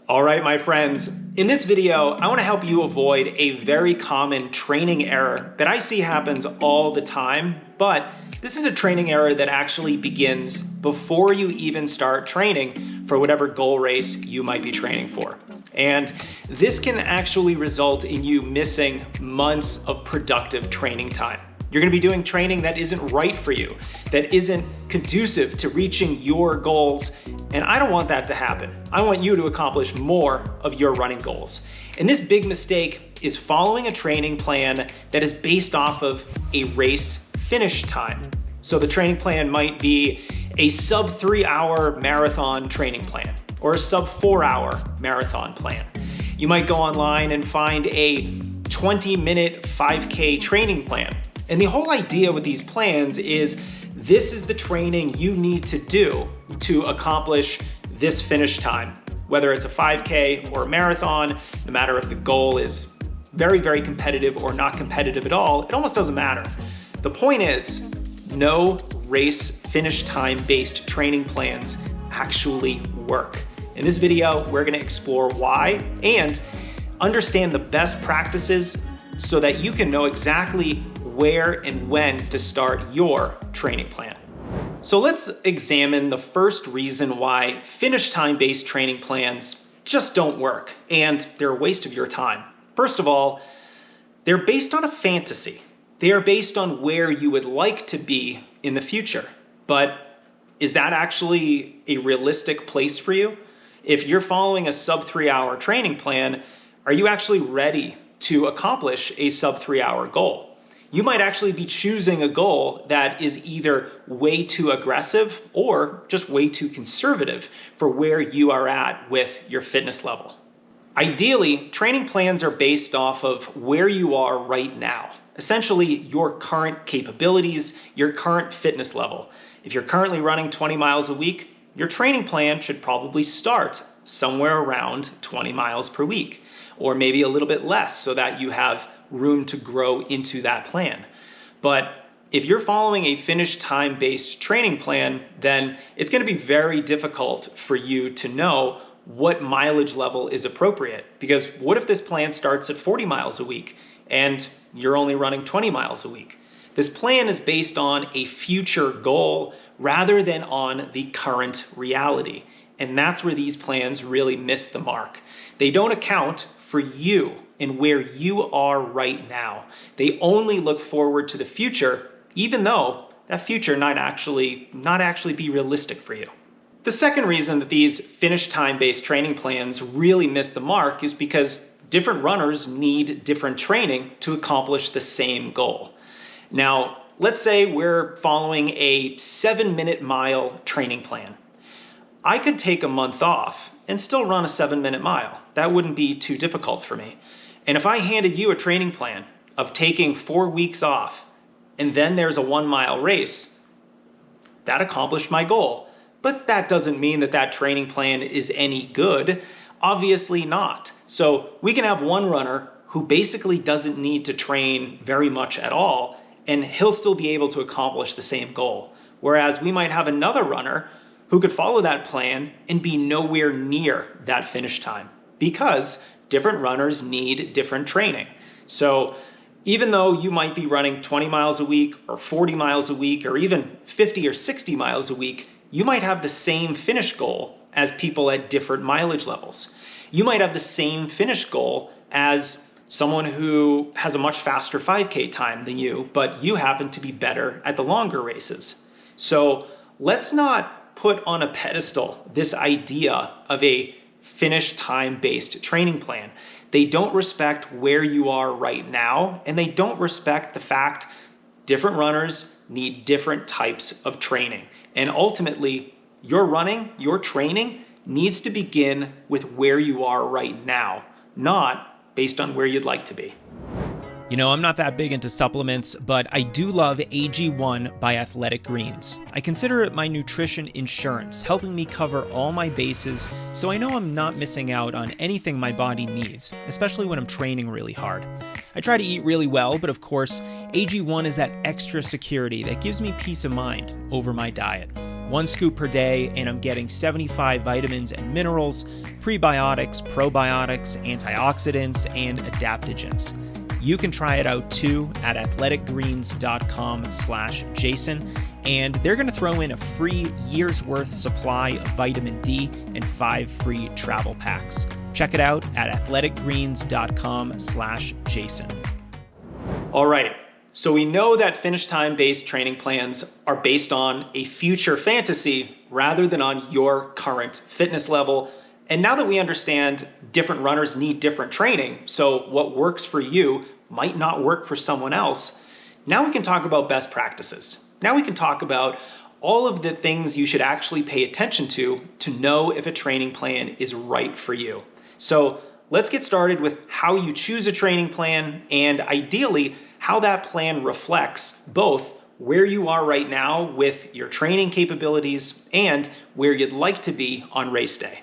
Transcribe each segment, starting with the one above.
All right, my friends, in this video, I want to help you avoid a very common training error that I see happens all the time, but this is a training error that actually begins before you even start training for whatever goal race you might be training for. And this can actually result in you missing months of productive training time. You're going to be doing training that isn't right for you, that isn't conducive to reaching your goals, and I don't want that to happen. I want you to accomplish more of your running goals. And this big mistake is following a training plan that is based off of a race finish time. So the training plan might be a sub 3-hour marathon training plan or a sub 4-hour marathon plan. You might go online and find a 20-minute 5K training plan. And the whole idea with these plans is this is the training you need to do to accomplish this finish time. Whether it's a 5K or a marathon, no matter if the goal is very, very competitive or not competitive at all, it almost doesn't matter. The point is, no race finish time based training plans actually work. In this video, we're gonna explore why and understand the best practices so that you can know exactly where and when to start your training plan. So let's examine the first reason why finish time-based training plans just don't work and they're a waste of your time. First of all, they're based on a fantasy. They are based on where you would like to be in the future. But is that actually a realistic place for you? If you're following a sub 3-hour training plan, are you actually ready to accomplish a sub 3-hour goal? You might actually be choosing a goal that is either way too aggressive or just way too conservative for where you are at with your fitness level. Ideally, training plans are based off of where you are right now. Essentially, your current capabilities, your current fitness level. If you're currently running 20 miles a week, your training plan should probably start somewhere around 20 miles per week, or maybe a little bit less so that you have room to grow into that plan. But if you're following a finish time-based training plan, then it's going to be very difficult for you to know what mileage level is appropriate. Because what if this plan starts at 40 miles a week and you're only running 20 miles a week? This plan is based on a future goal rather than on the current reality. And that's where these plans really miss the mark. They don't account for you and where you are right now. They only look forward to the future, even though that future not actually be realistic for you. The second reason that these finish time-based training plans really miss the mark is because different runners need different training to accomplish the same goal. Now, let's say we're following a 7-minute mile training plan. I could take a month off and still run a 7-minute mile. That wouldn't be too difficult for me. And if I handed you a training plan of taking 4 weeks off and then there's a 1-mile race, that accomplished my goal. But that doesn't mean that that training plan is any good. Obviously not. So we can have one runner who basically doesn't need to train very much at all, and he'll still be able to accomplish the same goal. Whereas we might have another runner who could follow that plan and be nowhere near that finish time because different runners need different training. So even though you might be running 20 miles a week or 40 miles a week or even 50 or 60 miles a week, you might have the same finish goal as people at different mileage levels. You might have the same finish goal as someone who has a much faster 5K time than you, but you happen to be better at the longer races. So let's not put on a pedestal this idea of a finish time-based training plan. They don't respect where you are right now, and they don't respect the fact different runners need different types of training. And ultimately, your running, your training needs to begin with where you are right now, not based on where you'd like to be. You know, I'm not that big into supplements, but I do love AG1 by Athletic Greens. I consider it my nutrition insurance, helping me cover all my bases so I know I'm not missing out on anything my body needs, especially when I'm training really hard. I try to eat really well, but of course, AG1 is that extra security that gives me peace of mind over my diet. 1 scoop per day, and I'm getting 75 vitamins and minerals, prebiotics, probiotics, antioxidants, and adaptogens. You can try it out too at athleticgreens.com/Jason, and they're going to throw in a free year's worth supply of vitamin D and 5 free travel packs. Check it out at athleticgreens.com/Jason. All right, so we know that finish time-based training plans are based on a future fantasy rather than on your current fitness level. And now that we understand different runners need different training, so what works for you might not work for someone else, now we can talk about best practices. Now we can talk about all of the things you should actually pay attention to know if a training plan is right for you. So let's get started with how you choose a training plan and ideally how that plan reflects both where you are right now with your training capabilities and where you'd like to be on race day.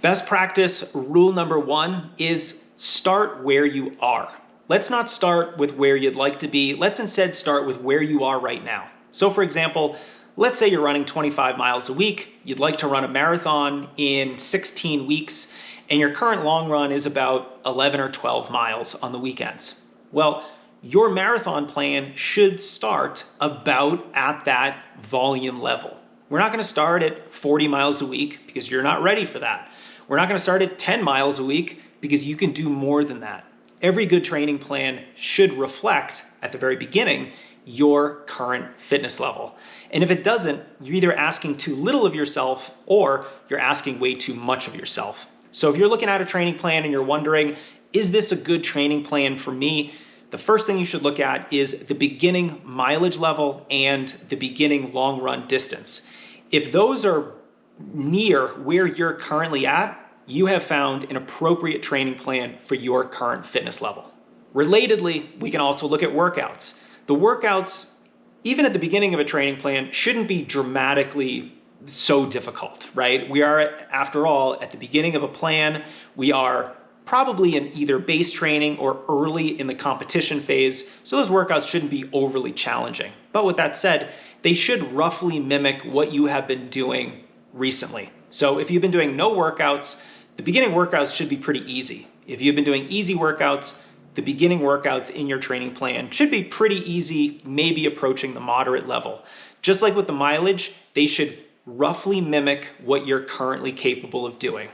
Best practice rule number 1 is start where you are. Let's not start with where you'd like to be. Let's instead start with where you are right now. So for example, let's say you're running 25 miles a week. You'd like to run a marathon in 16 weeks, and your current long run is about 11 or 12 miles on the weekends. Well, your marathon plan should start about at that volume level. We're not going to start at 40 miles a week because you're not ready for that. We're not going to start at 10 miles a week because you can do more than that. Every good training plan should reflect at the very beginning your current fitness level. And if it doesn't, you're either asking too little of yourself or you're asking way too much of yourself. So if you're looking at a training plan and you're wondering, is this a good training plan for me? The first thing you should look at is the beginning mileage level and the beginning long run distance. If those are near where you're currently at, you have found an appropriate training plan for your current fitness level. Relatedly, we can also look at workouts. The workouts, even at the beginning of a training plan, shouldn't be dramatically so difficult, right? We are, after all, at the beginning of a plan. We are probably in either base training or early in the competition phase, so those workouts shouldn't be overly challenging. But with that said, they should roughly mimic what you have been doing recently. So if you've been doing no workouts, the beginning workouts should be pretty easy. If you've been doing easy workouts, the beginning workouts in your training plan should be pretty easy, maybe approaching the moderate level. Just like with the mileage, they should roughly mimic what you're currently capable of doing.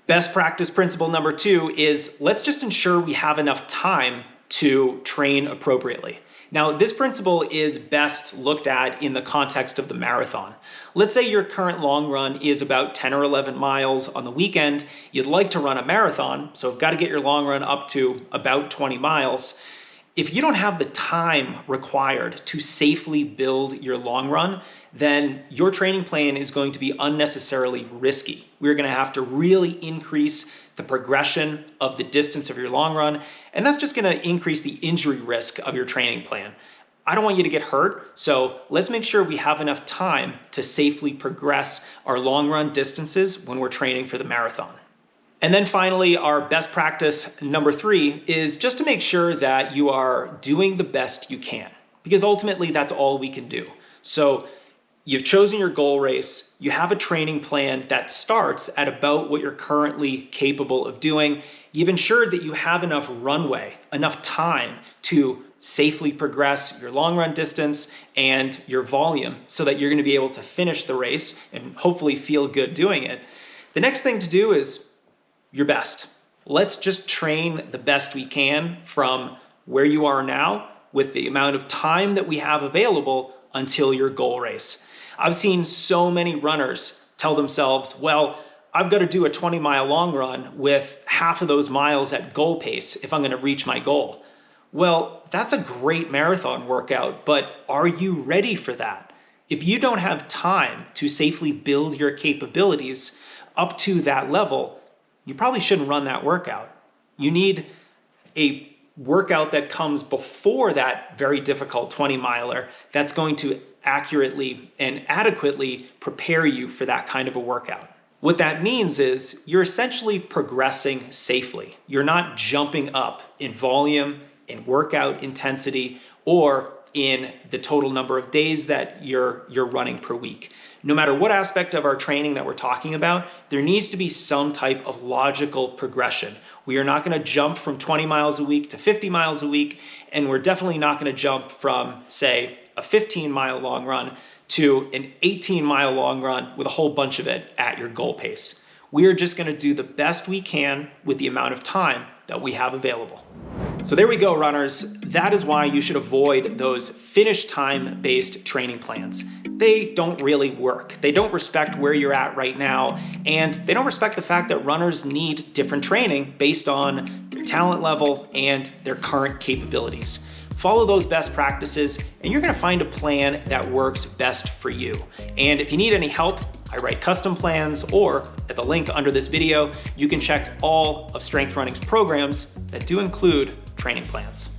Best practice principle number 2 is let's just ensure we have enough time to train appropriately. Now, this principle is best looked at in the context of the marathon. Let's say your current long run is about 10 or 11 miles on the weekend. You'd like to run a marathon, so you've got to get your long run up to about 20 miles. If you don't have the time required to safely build your long run, then your training plan is going to be unnecessarily risky. We're going to have to really increase the progression of the distance of your long run, and that's just going to increase the injury risk of your training plan. I don't want you to get hurt, so let's make sure we have enough time to safely progress our long run distances when we're training for the marathon. And then finally, our best practice number 3 is just to make sure that you are doing the best you can, because ultimately that's all we can do. So you've chosen your goal race, you have a training plan that starts at about what you're currently capable of doing. You've ensured that you have enough runway, enough time to safely progress your long run distance and your volume so that you're going to be able to finish the race and hopefully feel good doing it. The next thing to do is your best. Let's just train the best we can from where you are now with the amount of time that we have available until your goal race. I've seen so many runners tell themselves, well, I've got to do a 20-mile long run with half of those miles at goal pace if I'm going to reach my goal. Well, that's a great marathon workout, but are you ready for that? If you don't have time to safely build your capabilities up to that level, you probably shouldn't run that workout. You need a workout that comes before that very difficult 20-miler that's going to accurately and adequately prepare you for that kind of a workout. What that means is you're essentially progressing safely. You're not jumping up in volume, in workout intensity, or in the total number of days that you're running per week. No matter what aspect of our training that we're talking about, there needs to be some type of logical progression. We are not going to jump from 20 miles a week to 50 miles a week, and we're definitely not going to jump from, say, a 15-mile long run to an 18-mile long run with a whole bunch of it at your goal pace. We are just going to do the best we can with the amount of time that we have available. So there we go, runners. That is why you should avoid those finish time-based training plans. They don't really work. They don't respect where you're at right now, and they don't respect the fact that runners need different training based on their talent level and their current capabilities. Follow those best practices, and you're gonna find a plan that works best for you. And if you need any help, I write custom plans, or at the link under this video, you can check all of Strength Running's programs that do include training plans.